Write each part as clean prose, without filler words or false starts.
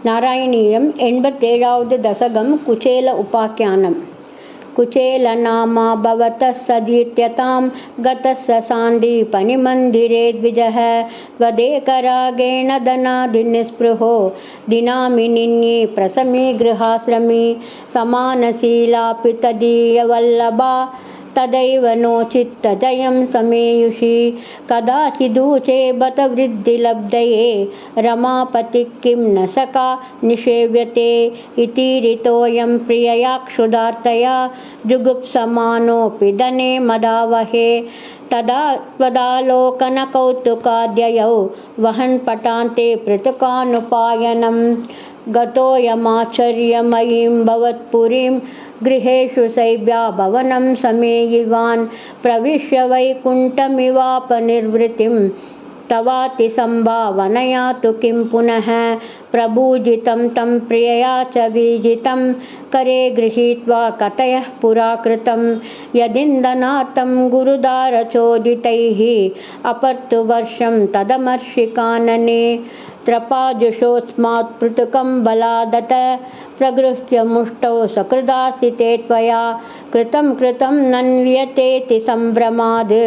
నారాయణీయం 87వ దశకం కుచేల ఉపాఖ్యానం. కుచేలనామా భవతः సదీర్త్యతాం గతः సాందీపనిమందిరే ద్విజः త్వదేకరాగేణ ధనాదినిస్పృహో దినామి నిన్యే ప్రసమీగృహాశ్రమీ సమానశీలాపి తదీయవల్లభా తదైవ నోచిత్తదయం సమేయుషి కదాచిదూచే బత వృద్ధిలబ్ధయే రమాపతి కిం న సఖా నిషేవ్యతే ఇతీరితోయం ప్రియయా క్షుధార్తయా జుగుప్సమానోऽపి ధనే మదావహే తదా త్వదాలోకన కౌతుకాద్యయౌ వహన్ పటాంతే పృతుకానుపాయనం గతోయమాచర్యమయీం భవత్పురీం గృహేషు శైవ్యా భవనం సమేయివాన్ ప్రవిశ్య వైకుంఠమివాపనిర్వృతిం తవాతి సంభావనయా తు కిం పునః ప్రభూజితం తం ప్రియయా చ వీజితం కరే గృహీత్వా కథయః పురాకృతం యదిందనార్థం గురుదారచోదితైః అపర్తు వర్షం తదమర్షికాననే త్రపాజుషోస్మాత్ పృతుకం బలాదత ప్రగృహ్య ముష్టౌ సకృదాసితే త్వయా కృతం కృతం నన్వియతేతి సంభ్రమాద్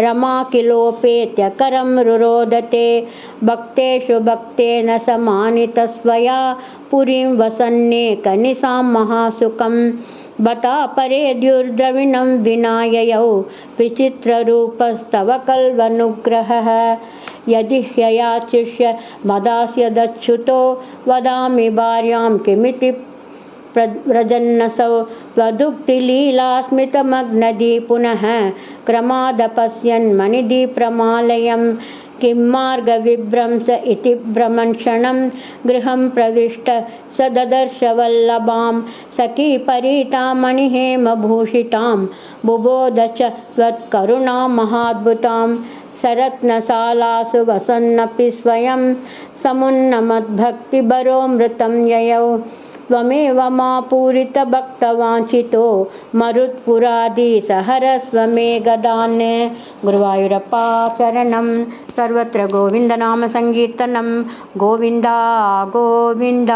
రమా కిలోపేత్యకరం రురోదతే భక్తేషు భక్తేన సమానితస్వయా పురీం వసన్నేక నిశాం మహాసుఖం బతా పరేద్యుర్ద్రవిణం వినాయయౌ విచిత్రరూపస్తవ కల్వనుగ్రహః యది హ్యయాచిష్య మదాస్యదచ్యుతో వదామి భార్యాం కిమితి వ్రజన్నసౌ త్వదుక్తిలీలాస్మితమగ్నదీ పునః క్రమాదపశ్యన్మణిదీప్రమాలయం కిం మార్గవిభ్రంశ ఇతి భ్రమణక్షణం గృహం ప్రవిష్ట స దదర్శ వల్లభాం సఖీ పరీతామణిహేమభూషితాం బుబోధ చ త్వత్కరుణాం మహాద్భుతాం సరత్నశాలాసు వసన్నపి స్వయం సమున్నమద్భక్తిభరోమృతం యయౌ త్వమేవ మా పూరితభక్తవాంఛితో మరుత్పురాధీసహరస్వ మే గదాన్. గురువాయూరప్ప చరణం. సర్వత్ర గోవిందనామ సంకీర్తనం. గోవింద గోవింద.